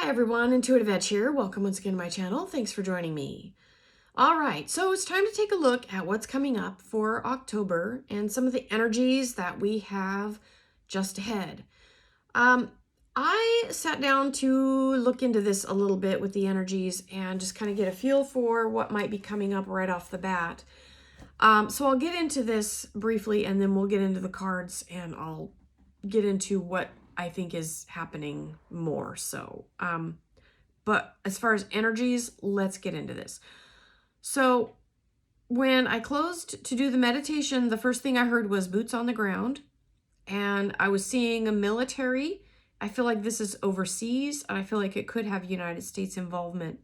Hi everyone, IntuitiveEdge here. Welcome once again to my channel. Thanks for joining me. All right, so it's time to take a look at what's coming up for October and some of the energies that we have just ahead. I sat down to look into this a little bit with the energies and just kind of get a feel for what might be coming up right off the bat. So I'll get into this briefly and then we'll get into the cards and I'll get into what I think is happening more so. But as far as energies, let's get into this. So when I closed to do the meditation, the first thing I heard was boots on the ground. And I was seeing a military. I feel like this is overseas. And I feel like it could have United States involvement.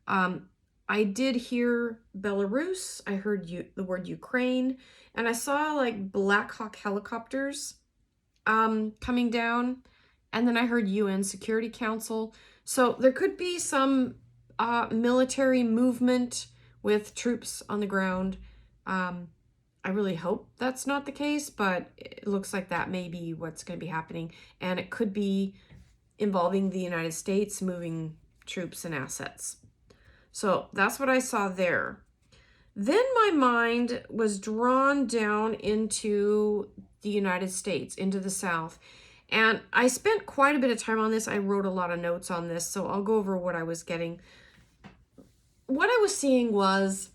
I did hear Belarus. I heard the word Ukraine. And I saw like Black Hawk helicopters coming down, and then I heard UN Security Council. So there could be some military movement with troops on the ground. I really hope that's not the case, but it looks like that may be what's going to be happening, and it could be involving the United States moving troops and assets. So that's what I saw there. Then my mind was drawn down into the United States, into the South. And I spent quite a bit of time on this. I wrote a lot of notes on this, so I'll go over what I was getting. What I was seeing was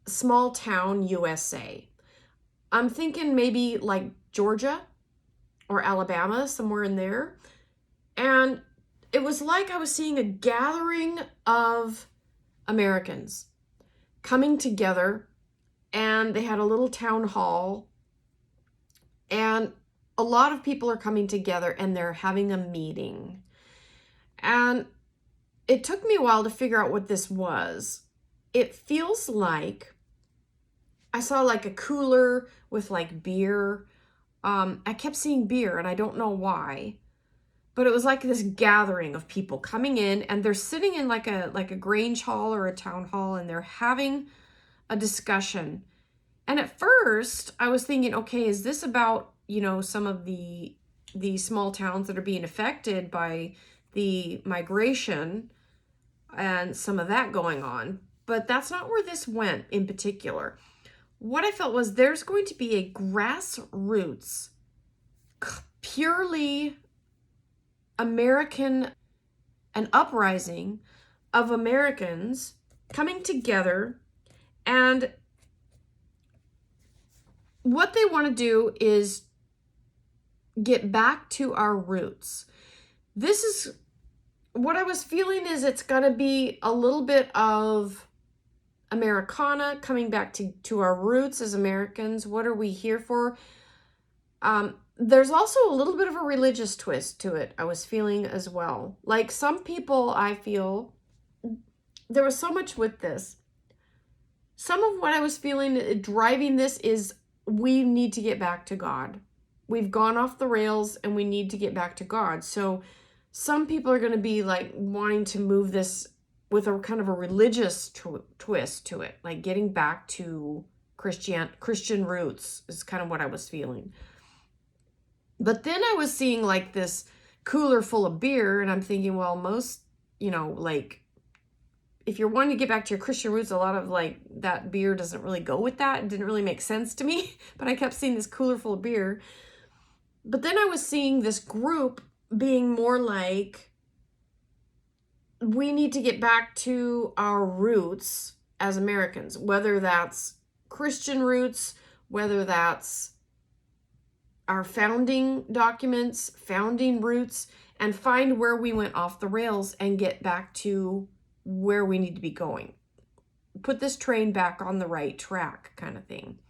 small town USA. I'm thinking maybe like Georgia or Alabama, somewhere in there. And it was like I was seeing a gathering of Americans coming together, and they had a little town hall, and a lot of people are coming together and they're having a meeting. And it took me a while to figure out what this was. It feels like I saw like a cooler with like beer. I kept seeing beer and I don't know why, but it was like this gathering of people coming in, and they're sitting in like a Grange hall or a town hall, and they're having a discussion. And at first I was thinking, okay, is this about, some of the small towns that are being affected by the migration and some of that going on? But that's not where this went in particular. What I felt was there's going to be a grassroots, purely American, an uprising of Americans coming together, and what they want to do is get back to our roots. This is what I was feeling, is it's going to be a little bit of Americana, coming back to our roots as Americans. What are we here for? There's also a little bit of a religious twist to it, I was feeling as well. Like some people, I feel, there was so much with this. Some of what I was feeling driving this is we need to get back to God. We've gone off the rails and we need to get back to God. So some people are going to be like wanting to move this with a kind of a religious twist to it, like getting back to Christian roots is kind of what I was feeling. But then I was seeing like this cooler full of beer, and I'm thinking, well, most, like if you're wanting to get back to your Christian roots, a lot of like that beer doesn't really go with that. It didn't really make sense to me, but I kept seeing this cooler full of beer. But then I was seeing this group being more like, we need to get back to our roots as Americans, whether that's Christian roots, whether that's our founding documents, founding roots, and find where we went off the rails and get back to where we need to be going. Put this train back on the right track, kind of thing.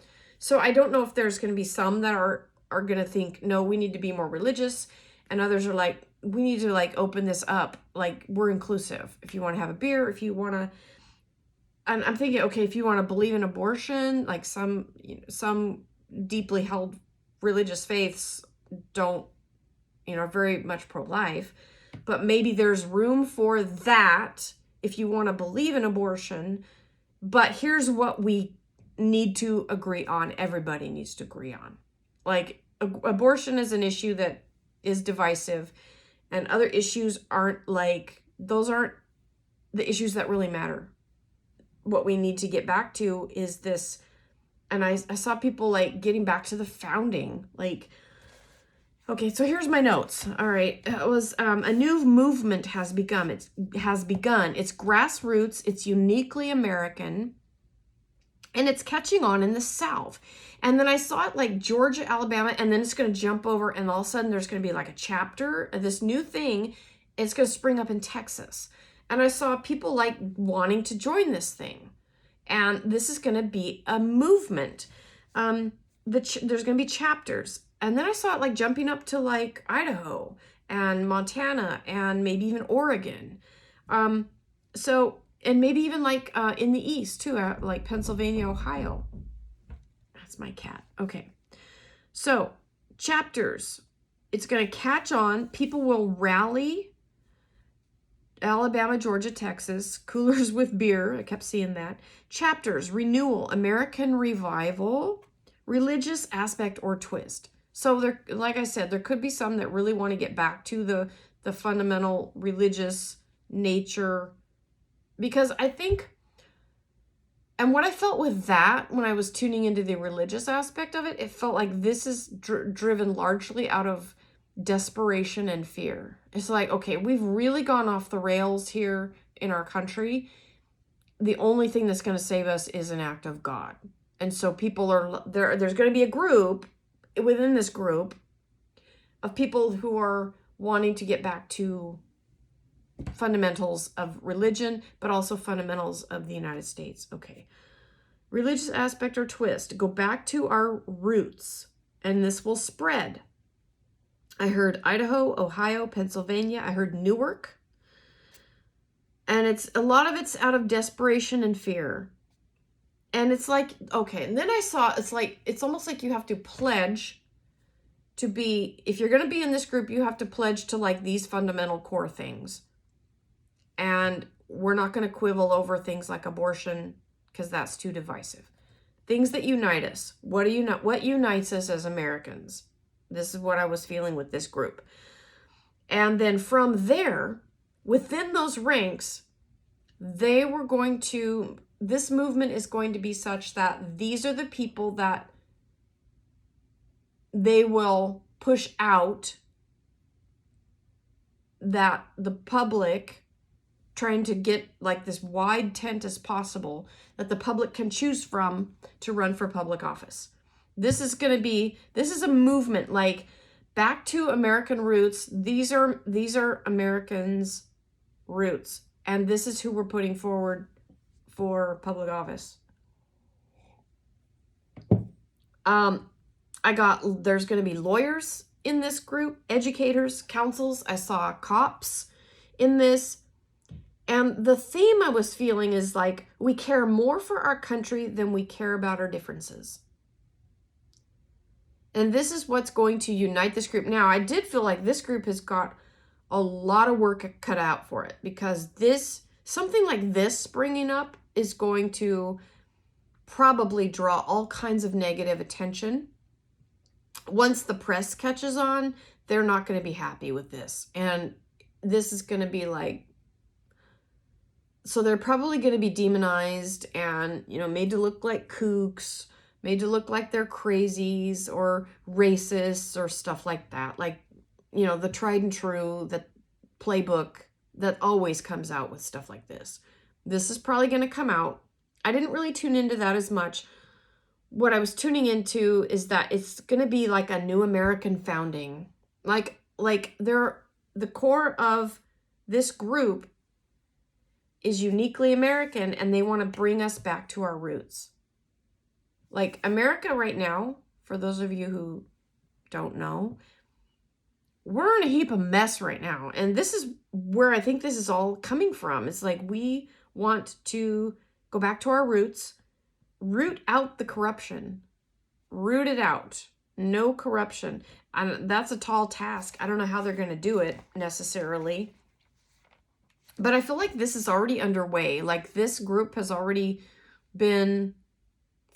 So I don't know if there's going to be some that are going to think, no, we need to be more religious, and others are like, we need to like open this up, like we're inclusive. If you want to have a beer, if you want to, I'm thinking, okay, if you want to believe in abortion, like some deeply held religious faiths don't, very much pro-life, but maybe there's room for that if you want to believe in abortion. But here's what we need to agree on. Everybody needs to agree on. Like abortion is an issue that is divisive. And other issues aren't like, those aren't the issues that really matter. What we need to get back to is this. And I saw people like getting back to the founding. Like, okay, so here's my notes. All right, it was a new movement has begun. It's grassroots. It's uniquely American, and it's catching on in the South. And then I saw it like Georgia, Alabama, and then it's going to jump over, and all of a sudden there's going to be like a chapter of this new thing. It's going to spring up in Texas, and I saw people like wanting to join this thing, and this is going to be a movement. There's going to be chapters. And then I saw it like jumping up to like Idaho and Montana and maybe even Oregon. And maybe even like in the East too, like Pennsylvania, Ohio. That's my cat. Okay. So chapters, it's going to catch on. People will rally. Alabama, Georgia, Texas, coolers with beer. I kept seeing that. Chapters, renewal, American revival, religious aspect or twist. So there, like I said, there could be some that really want to get back to the fundamental religious nature, because I think, and what I felt with that when I was tuning into the religious aspect of it, it felt like this is driven largely out of desperation and fear. It's like, okay, we've really gone off the rails here in our country. The only thing that's going to save us is an act of God. And so people are there. There's going to be a group within this group of people who are wanting to get back to fundamentals of religion, but also fundamentals of the United States. Okay. Religious aspect or twist. Go back to our roots, and this will spread. I heard Idaho, Ohio, Pennsylvania. I heard Newark. And it's a lot of it's out of desperation and fear. And it's like, okay, and then I saw, it's almost like you have to pledge to be, if you're going to be in this group, you have to pledge to like these fundamental core things. And we're not going to quibble over things like abortion, because that's too divisive. Things that unite us. What unites us as Americans? This is what I was feeling with this group. And then from there, within those ranks, this movement is going to be such that these are the people that they will push out, that the public, trying to get like this wide tent as possible that the public can choose from to run for public office. This is a movement like back to American roots. These are Americans' roots, and this is who we're putting forward for public office. There's going to be lawyers in this group, educators, councils. I saw cops in this. And the theme I was feeling is like, we care more for our country than we care about our differences. And this is what's going to unite this group. Now, I did feel like this group has got a lot of work cut out for it, because something like this springing up is going to probably draw all kinds of negative attention. Once the press catches on, they're not going to be happy with this. And this is going to be like, so they're probably going to be demonized and, made to look like kooks, made to look like they're crazies or racists or stuff like that. Like, the tried and true, the playbook that always comes out with stuff like this. This is probably going to come out. I didn't really tune into that as much. What I was tuning into is that it's going to be like a new American founding. Like the core of this group is uniquely American, and they want to bring us back to our roots. Like America right now, for those of you who don't know, we're in a heap of mess right now. And this is where I think this is all coming from. It's like we want to go back to our roots, root out the corruption, root it out. No corruption. And that's a tall task. I don't know how they're going to do it necessarily. But I feel like this is already underway. Like this group has already been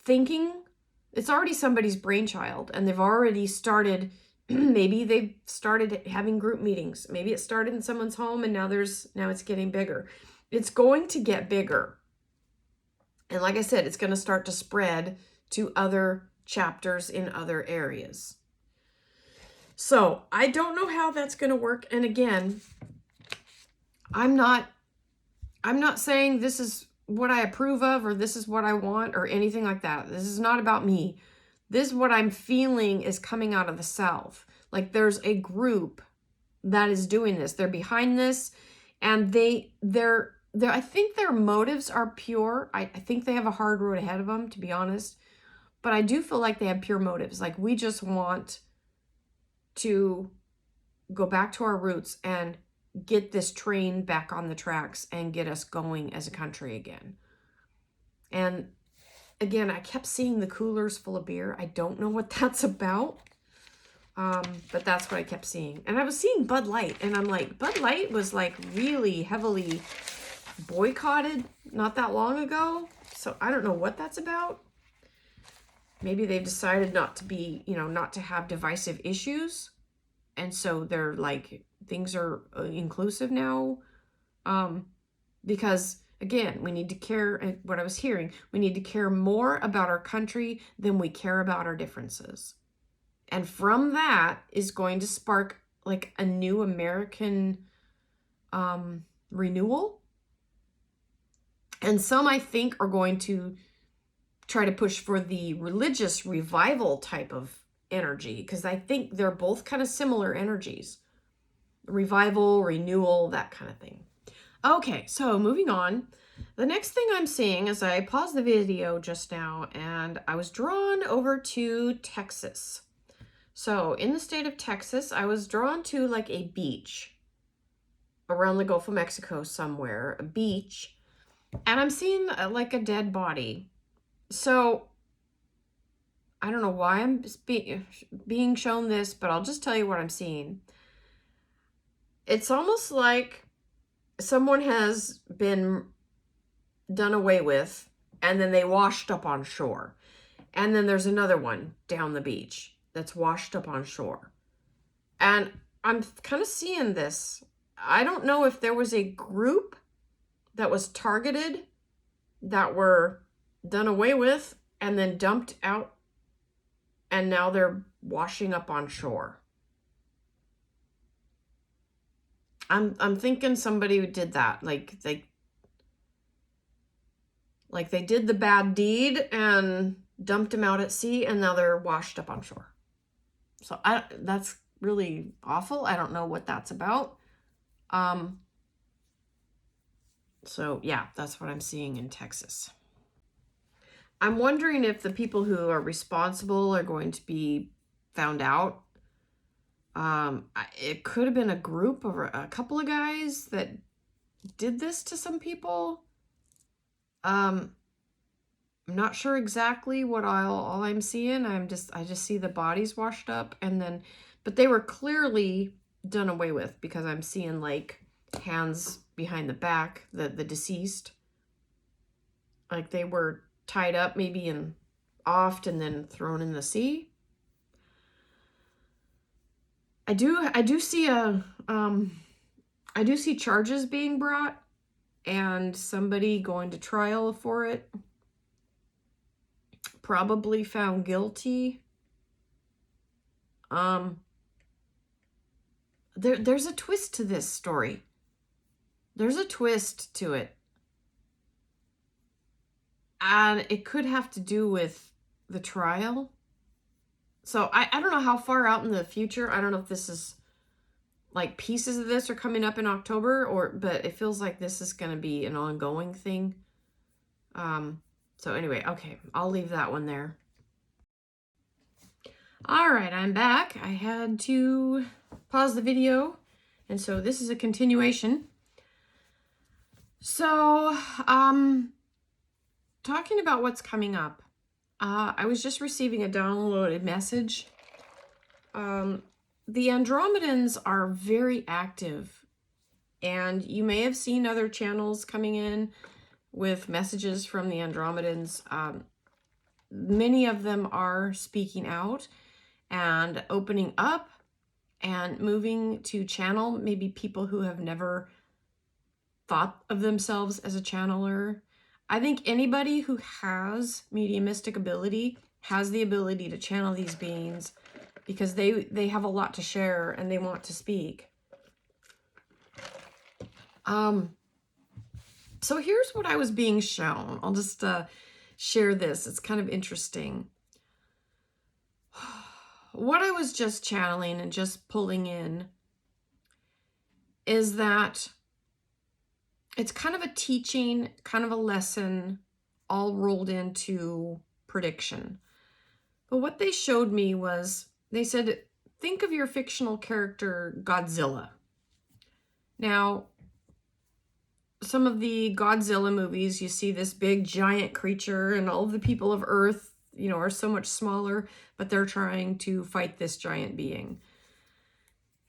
thinking. It's already somebody's brainchild, and they've already started Maybe they've started having group meetings. Maybe it started in someone's home and now it's getting bigger. It's going to get bigger. And like I said, it's going to start to spread to other chapters in other areas. So I don't know how that's going to work. And again, I'm not saying this is what I approve of or this is what I want or anything like that. This is not about me. This is what I'm feeling is coming out of the South. Like there's a group that is doing this. They're behind this, and they're I think their motives are pure. I think they have a hard road ahead of them, to be honest. But I do feel like they have pure motives. Like we just want to go back to our roots and get this train back on the tracks and get us going as a country again. And again, I kept seeing the coolers full of beer. I don't know what that's about. But that's what I kept seeing. And I was seeing Bud Light, and I'm like, Bud Light was like really heavily boycotted not that long ago. So I don't know what that's about. Maybe they've decided not to be, not to have divisive issues. And so they're like, things are inclusive now. Because again, we need to care, what I was hearing, we need to care more about our country than we care about our differences. And from that is going to spark like a new American renewal. And some, I think, are going to try to push for the religious revival type of energy, because I think they're both kind of similar energies. Revival, renewal, that kind of thing. Okay, so moving on. The next thing I'm seeing is I paused the video just now and I was drawn over to Texas. So in the state of Texas, I was drawn to like a beach around the Gulf of Mexico somewhere, a beach, and I'm seeing like a dead body. So I don't know why I'm being shown this, but I'll just tell you what I'm seeing. It's almost like someone has been done away with and then they washed up on shore. And then there's another one down the beach that's washed up on shore. And I'm kind of seeing this. I don't know if there was a group that was targeted that were done away with and then dumped out, and now they're washing up on shore. I'm thinking somebody who did that, like they did the bad deed and dumped them out at sea, and now they're washed up on shore. So that's really awful. I don't know what that's about. So yeah, that's what I'm seeing in Texas. I'm wondering if the people who are responsible are going to be found out. It could have been a group of a couple of guys that did this to some people. I'm not sure exactly what all I'm seeing. I just see the bodies washed up, but they were clearly done away with, because I'm seeing like hands behind the back, the deceased, like they were tied up maybe and offed and then thrown in the sea. I do see charges being brought and somebody going to trial for it, probably found guilty. There's a twist to this story. There's a twist to it. And it could have to do with the trial. So I don't know how far out in the future. I don't know if this is like pieces of this are coming up in October, but it feels like this is going to be an ongoing thing. So anyway, okay, I'll leave that one there. All right, I'm back. I had to pause the video, and so this is a continuation. So, talking about what's coming up, I was just receiving a downloaded message. The Andromedans are very active, and you may have seen other channels coming in with messages from the Andromedans. Many of them are speaking out and opening up and moving to channel, maybe people who have never thought of themselves as a channeler. I think anybody who has mediumistic ability has the ability to channel these beings because they have a lot to share and they want to speak. So here's what I was being shown. I'll just share this. It's kind of interesting. What I was just channeling and just pulling in is that it's kind of a teaching, kind of a lesson, all rolled into prediction. But what they showed me was, they said, think of your fictional character Godzilla. Now, some of the Godzilla movies, you see this big giant creature and all of the people of Earth, you know, are so much smaller, but they're trying to fight this giant being.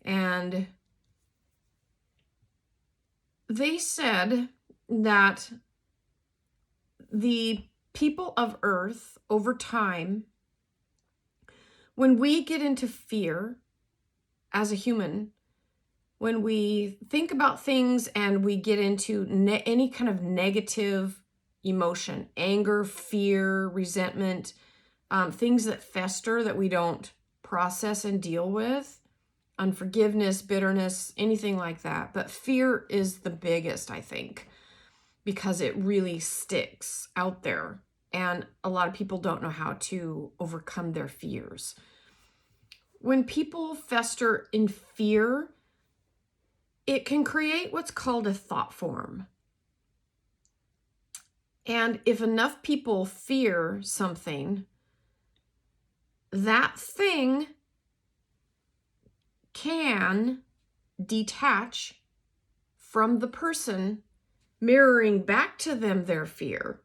And they said that the people of Earth, over time, when we get into fear as a human, when we think about things and we get into any kind of negative emotion, anger, fear, resentment, things that fester that we don't process and deal with, unforgiveness, bitterness, anything like that. But fear is the biggest, I think, because it really sticks out there. And a lot of people don't know how to overcome their fears. When people fester in fear, it can create what's called a thought form. And if enough people fear something, that thing can detach from the person, mirroring back to them their fear.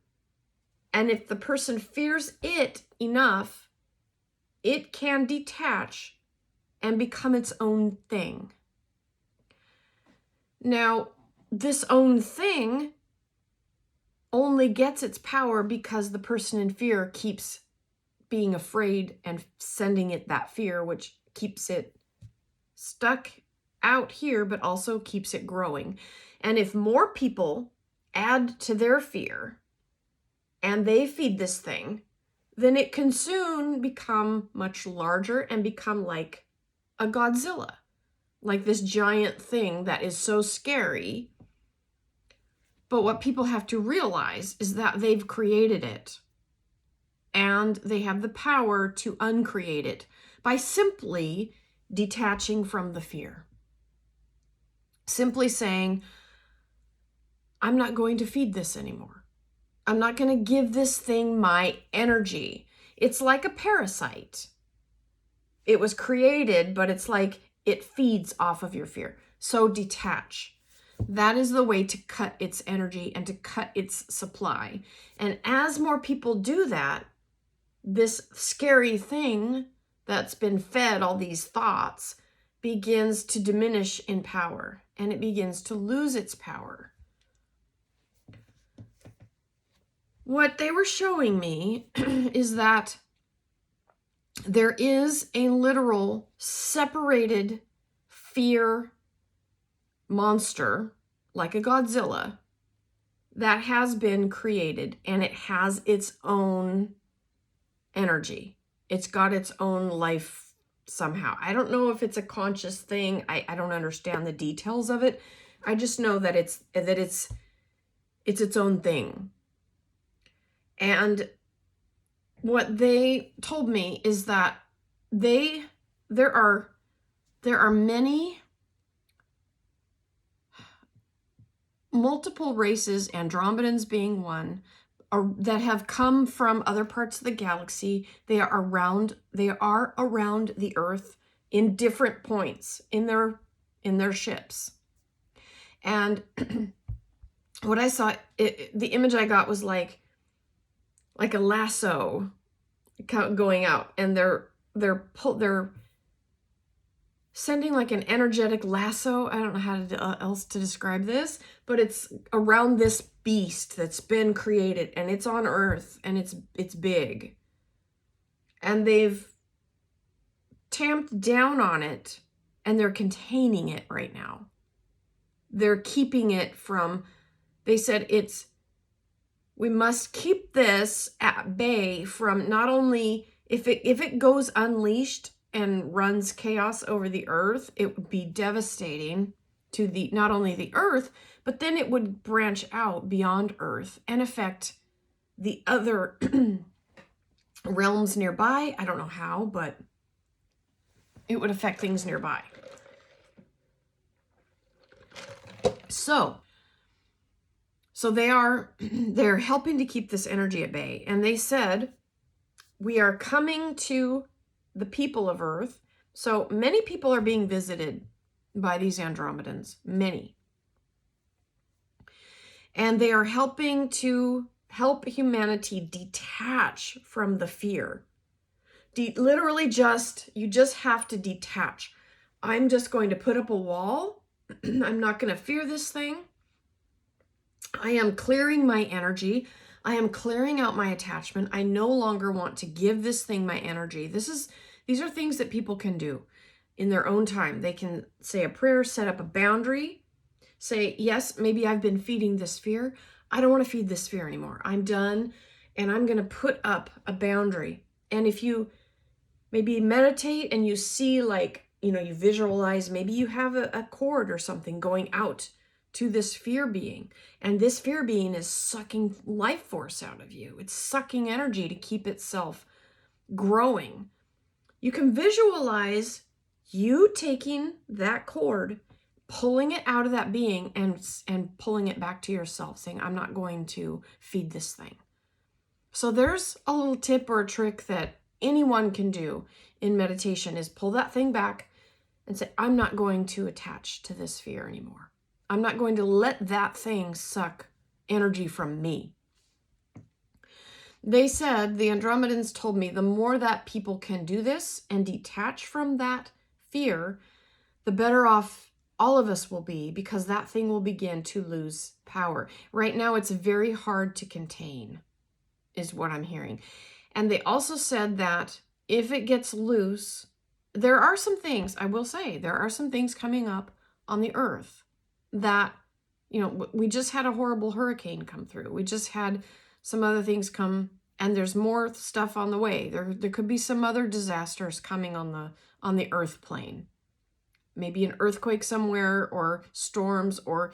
And if the person fears it enough, it can detach and become its own thing. Now, this own thing only gets its power because the person in fear keeps being afraid and sending it that fear, which keeps it stuck out here, but also keeps it growing. And if more people add to their fear and they feed this thing, then it can soon become much larger and become like a Godzilla, like this giant thing that is so scary. But what people have to realize is that they've created it and they have the power to uncreate it by simply detaching from the fear. Simply saying, I'm not going to feed this anymore. I'm not going to give this thing my energy. It's like a parasite. It was created, but it's like it feeds off of your fear. So detach. That is the way to cut its energy and to cut its supply. And as more people do that, this scary thing that's been fed all these thoughts begins to diminish in power, and it begins to lose its power. What they were showing me is that there is a literal separated fear monster, like a Godzilla, that has been created, and it has its own energy. It's got its own life somehow. I don't know if it's a conscious thing. I don't understand the details of it. I just know that it's its own thing. And what they told me is that there are many multiple races, Andromedans being one, that have come from other parts of the galaxy. They are around the Earth in different points in their ships. And what I saw, the image I got was like a lasso going out, and they're sending like an energetic lasso. I don't know how else to describe this, but it's around this beast that's been created, and it's on Earth, and it's big. And they've tamped down on it and they're containing it right now. They're keeping it from, they said we must keep this at bay from not only, if it goes unleashed and runs chaos over the earth, it would be devastating to not only the earth, but then it would branch out beyond earth and affect the other realms nearby. I don't know how, but it would affect things nearby. So they're helping to keep this energy at bay. And they said, we are coming to the people of Earth. So many people are being visited by these Andromedans, many. And they are helping to help humanity detach from the fear. Literally you just have to detach. I'm just going to put up a wall. I'm not going to fear this thing. I am clearing my energy. I am clearing out my attachment. I no longer want to give this thing my energy. These are things that people can do in their own time. They can say a prayer, set up a boundary, say, yes, maybe I've been feeding this fear. I don't want to feed this fear anymore. I'm done, and I'm going to put up a boundary. And if you maybe meditate and you see, like, you visualize, maybe you have a cord or something going out to this fear being, and this fear being is sucking life force out of you. It's sucking energy to keep itself growing. You can visualize you taking that cord, pulling it out of that being, and pulling it back to yourself, saying, I'm not going to feed this thing. So there's a little tip or a trick that anyone can do in meditation, is pull that thing back and say, I'm not going to attach to this fear anymore. I'm not going to let that thing suck energy from me. They said, the Andromedans told me, the more that people can do this and detach from that fear, the better off all of us will be, because that thing will begin to lose power. Right now, it's very hard to contain, is what I'm hearing. And they also said that if it gets loose, there are some things, I will say, there are some things coming up on the earth that, we just had a horrible hurricane come through. We just had some other things come, and there's more stuff on the way. There could be some other disasters coming on the earth plane. Maybe an earthquake somewhere, or storms, or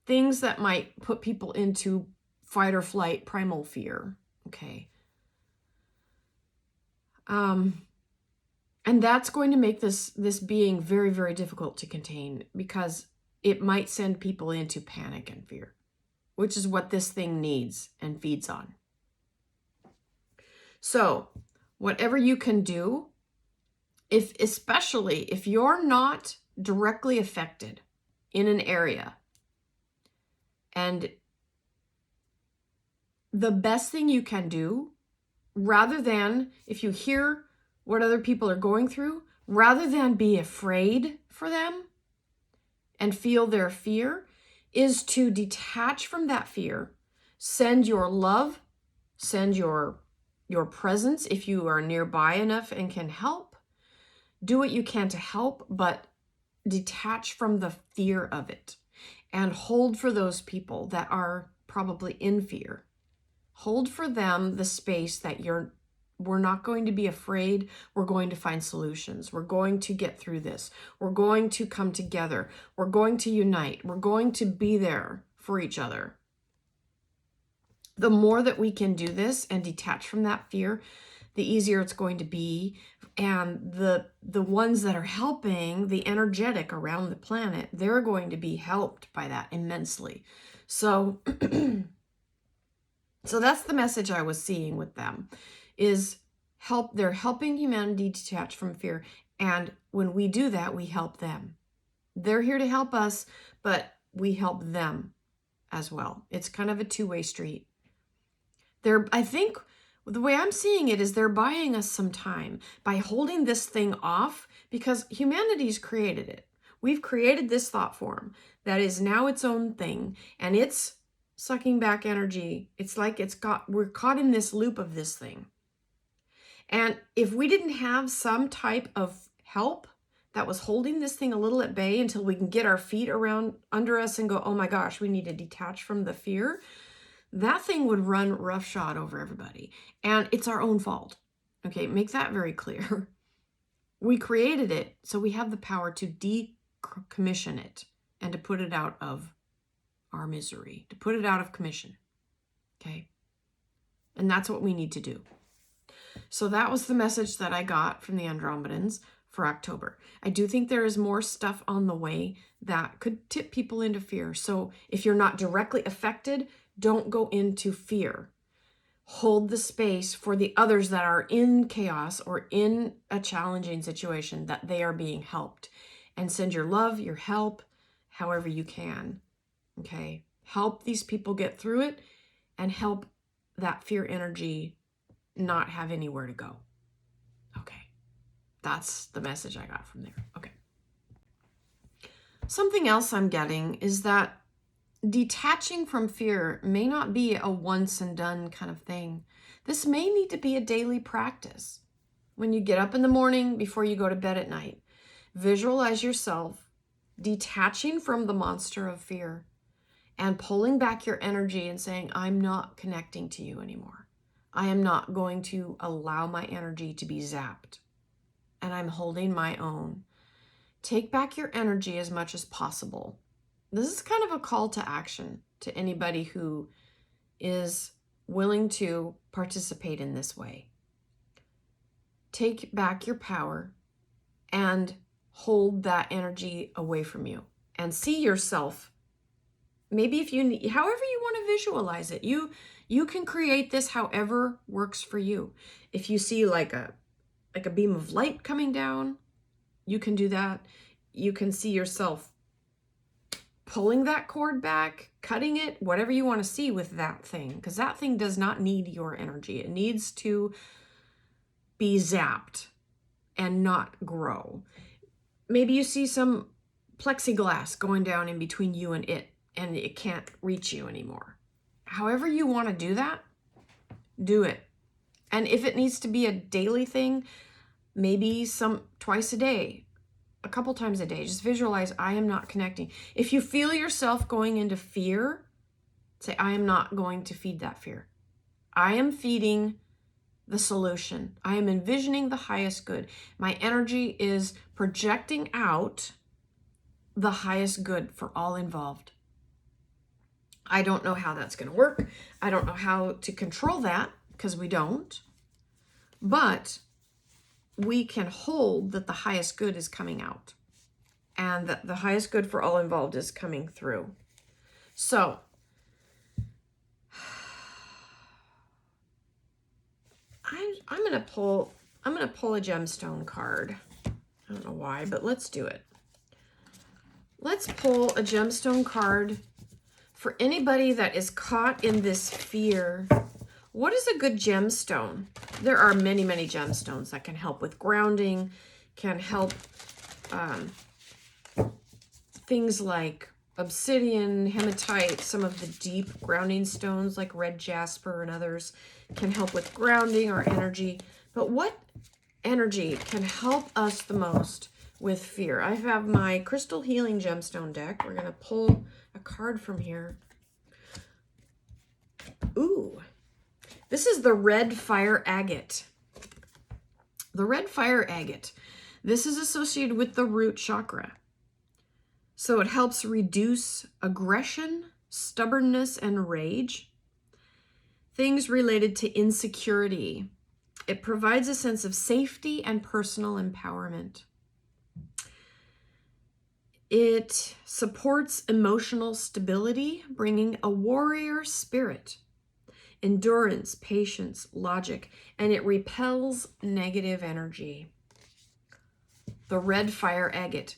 things that might put people into fight or flight, primal fear. Okay. And that's going to make this being very, very difficult to contain, because it might send people into panic and fear, which is what this thing needs and feeds on. So whatever you can do, especially if you're not directly affected in an area, and the best thing you can do, rather than, if you hear what other people are going through, rather than be afraid for them and feel their fear, is to detach from that fear. Send your love, send your presence if you are nearby enough and can help. Do what you can to help, but detach from the fear of it, and hold for those people that are probably in fear. Hold for them the space that we're not going to be afraid. We're going to find solutions. We're going to get through this. We're going to come together. We're going to unite. We're going to be there for each other. The more that we can do this and detach from that fear, the easier it's going to be. And the ones that are helping, the energetic around the planet, they're going to be helped by that immensely. So, so that's the message I was seeing with them, is they're helping humanity detach from fear. And when we do that, we help them. They're here to help us, but we help them as well. It's kind of a two-way street. I think the way I'm seeing it is they're buying us some time by holding this thing off, because humanity's created it. We've created this thought form that is now its own thing, and it's sucking back energy. It's like we're caught in this loop of this thing. And if we didn't have some type of help that was holding this thing a little at bay until we can get our feet around under us and go, oh my gosh, we need to detach from the fear, that thing would run roughshod over everybody. And it's our own fault. Okay, make that very clear. We created it, so we have the power to decommission it and to put it out of our misery, to put it out of commission. Okay? And that's what we need to do. So that was the message that I got from the Andromedans for October. I do think there is more stuff on the way that could tip people into fear. So if you're not directly affected, don't go into fear. Hold the space for the others that are in chaos or in a challenging situation, that they are being helped. And send your love, your help, however you can. Okay? Help these people get through it and help that fear energy not have anywhere to go. Okay. That's the message I got from there. Okay. Something else I'm getting is that detaching from fear may not be a once and done kind of thing. This may need to be a daily practice. When you get up in the morning, before you go to bed at night, visualize yourself detaching from the monster of fear and pulling back your energy and saying, I'm not connecting to you anymore. I am not going to allow my energy to be zapped. And I'm holding my own. Take back your energy as much as possible. This is kind of a call to action to anybody who is willing to participate in this way. Take back your power and hold that energy away from you and see yourself. Maybe if you need, however you want to visualize it, you can create this however works for you. If you see like a beam of light coming down, you can do that. You can see yourself pulling that cord back, cutting it, whatever you want to see with that thing, because that thing does not need your energy. It needs to be zapped and not grow. Maybe you see some plexiglass going down in between you and it can't reach you anymore. However you want to do that, do it. And if it needs to be a daily thing, maybe twice a day, a couple times a day, just visualize, I am not connecting. If you feel yourself going into fear, say, I am not going to feed that fear. I am feeding the solution. I am envisioning the highest good. My energy is projecting out the highest good for all involved. I don't know how that's going to work. I don't know how to control that, because we don't. But we can hold that the highest good is coming out and that the highest good for all involved is coming through. So I'm going to pull a gemstone card. I don't know why, but let's do it. Let's pull a gemstone card for anybody that is caught in this fear. What is a good gemstone? There are many, many gemstones that can help with grounding, can help things like obsidian, hematite, some of the deep grounding stones like red jasper and others can help with grounding our energy. But what energy can help us the most with fear? I have my crystal healing gemstone deck. We're going to pull a card from here. Ooh. This is the red fire agate. The red fire agate. This is associated with the root chakra. So it helps reduce aggression, stubbornness, and rage. Things related to insecurity. It provides a sense of safety and personal empowerment. It supports emotional stability, bringing a warrior spirit, endurance, patience, logic, and it repels negative energy. The red fire agate.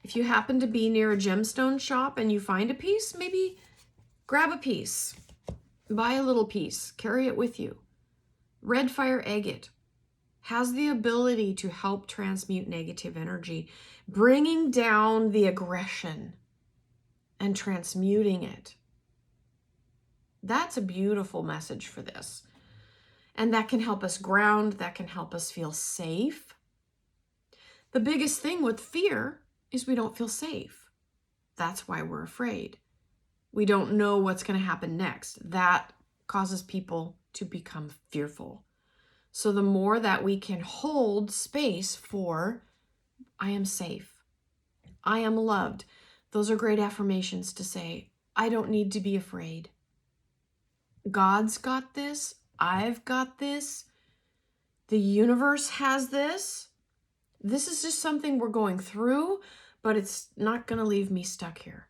If you happen to be near a gemstone shop and you find a piece, maybe grab a piece, buy a little piece, carry it with you. Red fire agate has the ability to help transmute negative energy, bringing down the aggression and transmuting it. That's a beautiful message for this. And that can help us ground, that can help us feel safe. The biggest thing with fear is we don't feel safe. That's why we're afraid. We don't know what's going to happen next. That causes people to become fearful. So the more that we can hold space for, I am safe, I am loved. Those are great affirmations to say. I don't need to be afraid. God's got this. I've got this. The universe has this. This is just something we're going through, but it's not going to leave me stuck here.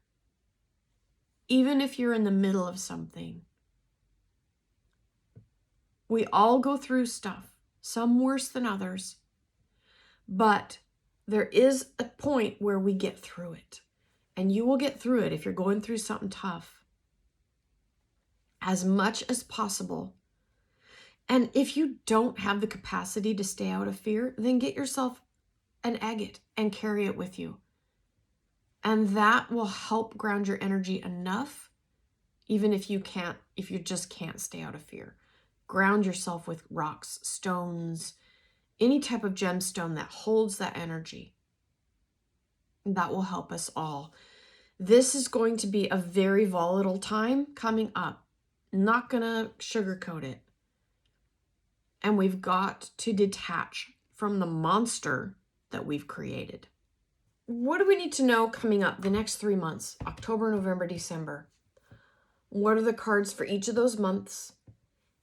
Even if you're in the middle of something. We all go through stuff, some worse than others. But there is a point where we get through it. And you will get through it if you're going through something tough. As much as possible. And if you don't have the capacity to stay out of fear, then get yourself an agate and carry it with you. And that will help ground your energy enough, even if you just can't stay out of fear. Ground yourself with rocks, stones, any type of gemstone that holds that energy. That will help us all. This is going to be a very volatile time coming up. Not gonna sugarcoat it. And we've got to detach from the monster that we've created. What do we need to know coming up the next 3 months? October, November, December. What are the cards for each of those months?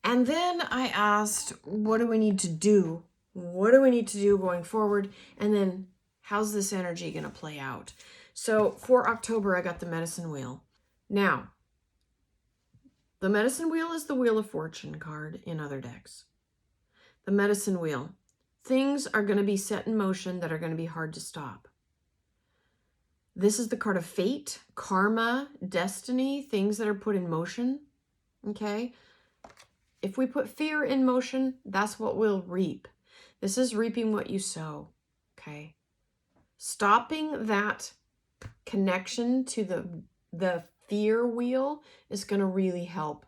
And then I asked, what do we need to do? What do we need to do going forward? And then how's this energy going to play out? So for October, I got the medicine wheel. Now, the medicine wheel is the Wheel of Fortune card in other decks. The medicine wheel. Things are going to be set in motion that are going to be hard to stop. This is the card of fate, karma, destiny, things that are put in motion. Okay? If we put fear in motion, that's what we'll reap. This is reaping what you sow. Okay? Stopping that connection to the fear wheel is going to really help.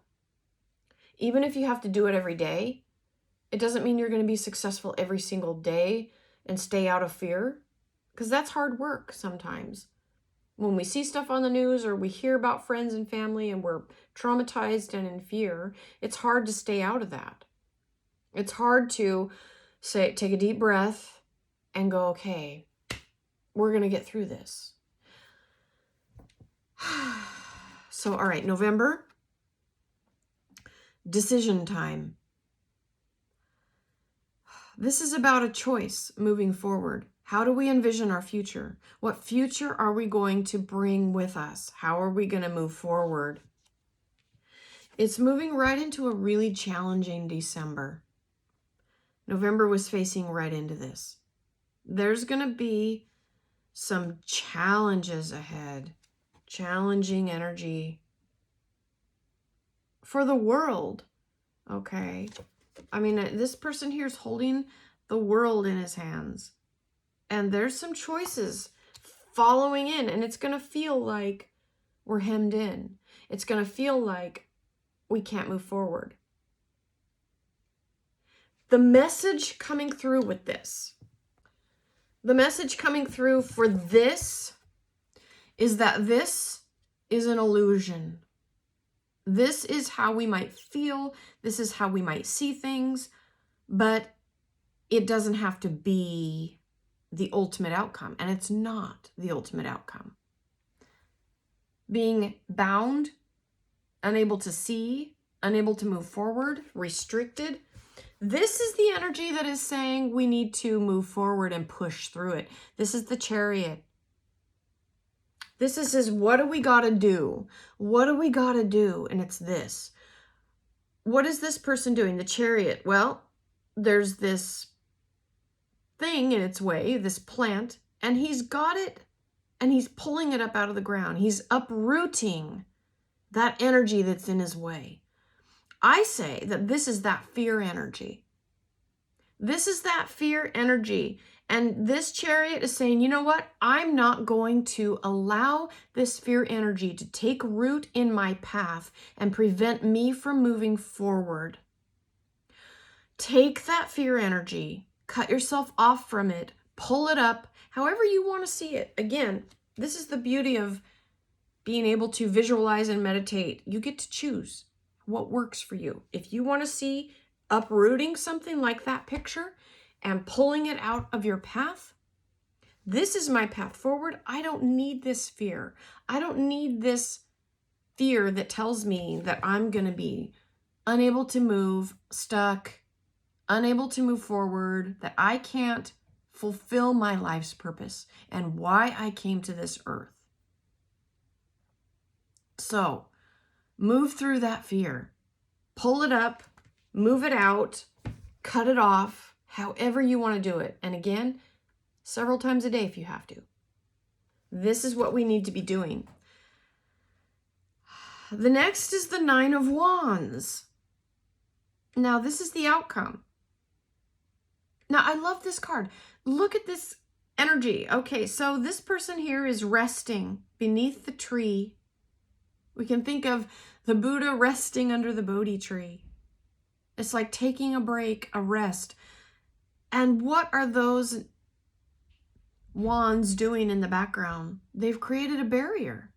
Even if you have to do it every day, it doesn't mean you're going to be successful every single day and stay out of fear, because that's hard work sometimes. When we see stuff on the news or we hear about friends and family and we're traumatized and in fear, it's hard to stay out of that. It's hard to take a deep breath and go, okay, we're going to get through this. So, all right, November, decision time. This is about a choice moving forward. How do we envision our future? What future are we going to bring with us? How are we going to move forward? It's moving right into a really challenging December. November was facing right into this. There's going to be some challenges ahead. Challenging energy for the world. Okay. I mean, this person here is holding the world in his hands. And there's some choices following in. And it's going to feel like we're hemmed in. It's going to feel like we can't move forward. The message coming through with this, the message coming through for this is that this is an illusion. This is how we might feel. This is how we might see things. But it doesn't have to be the ultimate outcome. And it's not the ultimate outcome. Being bound, unable to see, unable to move forward, restricted. This is the energy that is saying we need to move forward and push through it. This is the Chariot. This is what do we got to do? What do we got to do? And it's this. What is this person doing? The Chariot. Well, there's this thing in its way, this plant, and he's got it and he's pulling it up out of the ground. He's uprooting that energy that's in his way. I say that this is that fear energy. This is that fear energy. And this Chariot is saying, you know what? I'm not going to allow this fear energy to take root in my path and prevent me from moving forward. Take that fear energy, cut yourself off from it, pull it up, however you want to see it. Again, this is the beauty of being able to visualize and meditate. You get to choose what works for you. If you want to see uprooting something like that picture and pulling it out of your path, this is my path forward. I don't need this fear. I don't need this fear that tells me that I'm going to be unable to move, stuck, unable to move forward, that I can't fulfill my life's purpose and why I came to this earth. So move through that fear, pull it up, move it out, cut it off, however you want to do it. And again, several times a day if you have to. This is what we need to be doing. The next is the Nine of Wands. Now, this is the outcome. Now, I love this card. Look at this energy. Okay, so this person here is resting beneath the tree. We can think of the Buddha resting under the Bodhi tree. It's like taking a break, a rest. And what are those wands doing in the background? They've created a barrier,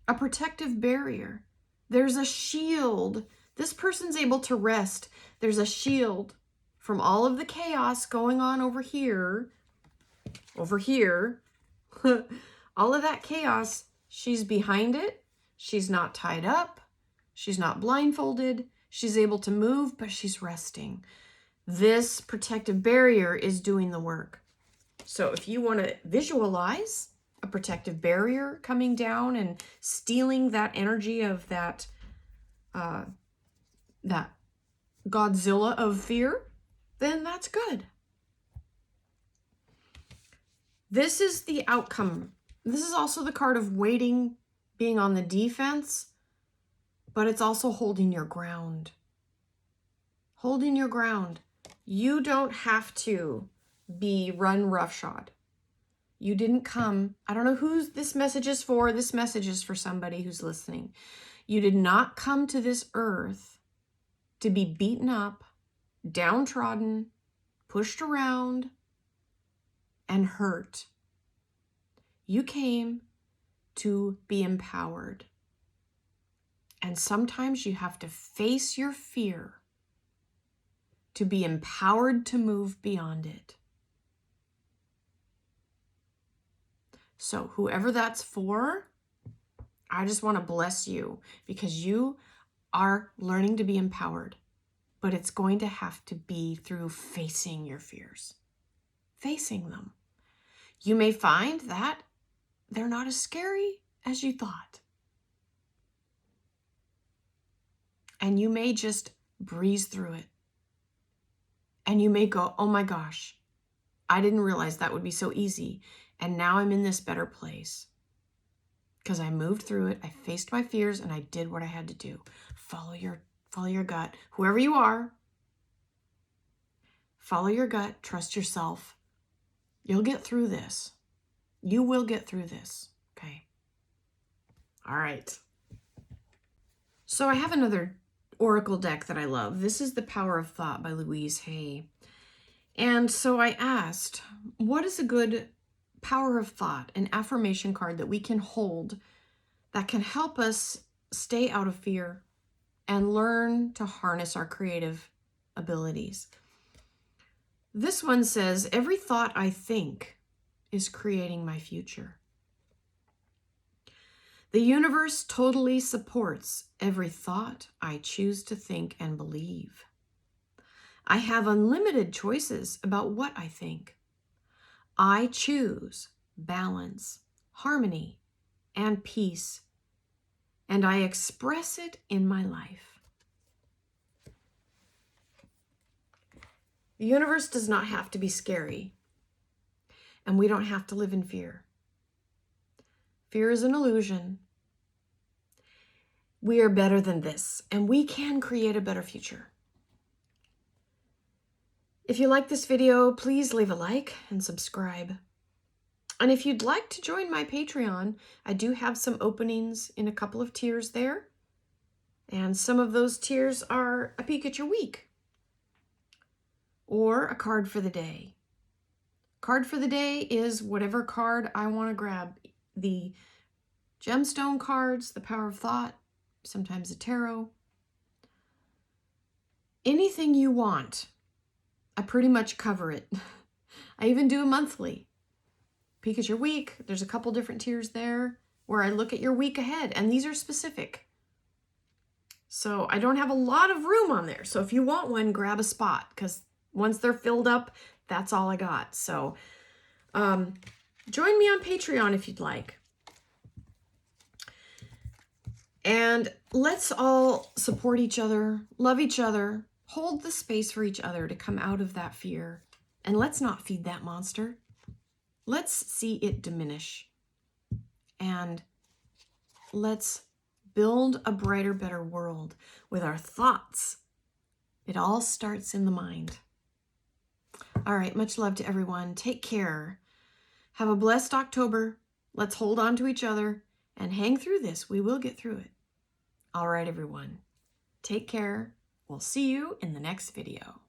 a protective barrier. There's a shield. This person's able to rest. There's a shield from all of the chaos going on over here, all of that chaos. She's behind it. She's not tied up. She's not blindfolded. She's able to move, but she's resting. This protective barrier is doing the work. So if you want to visualize a protective barrier coming down and stealing that energy of that Godzilla of fear, then that's good. This is the outcome. This is also the card of waiting, being on the defense, but it's also holding your ground. Holding your ground. You don't have to be run roughshod. You didn't come. I don't know who this message is for. This message is for somebody who's listening. You did not come to this earth to be beaten up, downtrodden, pushed around, and hurt. You came to be empowered. And sometimes you have to face your fear to be empowered to move beyond it. So whoever that's for, I just want to bless you because you are learning to be empowered, but it's going to have to be through facing your fears, facing them. You may find that they're not as scary as you thought. And you may just breeze through it. And you may go, oh my gosh, I didn't realize that would be so easy. And now I'm in this better place. Because I moved through it, I faced my fears, and I did what I had to do. Follow your gut. Whoever you are, follow your gut, trust yourself. You'll get through this. You will get through this, okay? All right. So I have another oracle deck that I love. This is The Power of Thought by Louise Hay. And so I asked, what is a good power of thought, an affirmation card that we can hold that can help us stay out of fear and learn to harness our creative abilities? This one says, every thought I think is creating my future. The universe totally supports every thought I choose to think and believe. I have unlimited choices about what I think. I choose balance, harmony, and peace, and I express it in my life. The universe does not have to be scary, and we don't have to live in fear. Fear is an illusion. We are better than this, and we can create a better future. If you like this video, please leave a like and subscribe. And if you'd like to join my Patreon, I do have some openings in a couple of tiers there. And some of those tiers are a peek at your week or a card for the day Card for the day is whatever card I want to grab. The gemstone cards, the power of thought, sometimes a tarot. Anything you want. I pretty much cover it. I even do a monthly. Peek at your week. There's a couple different tiers there where I look at your week ahead, and these are specific. So I don't have a lot of room on there. So if you want one, grab a spot, because once they're filled up, that's all I got. So join me on Patreon if you'd like. And let's all support each other, love each other, hold the space for each other to come out of that fear. And let's not feed that monster. Let's see it diminish. And let's build a brighter, better world with our thoughts. It all starts in the mind. All right, much love to everyone. Take care. Have a blessed October. Let's hold on to each other and hang through this. We will get through it. All right, everyone. Take care. We'll see you in the next video.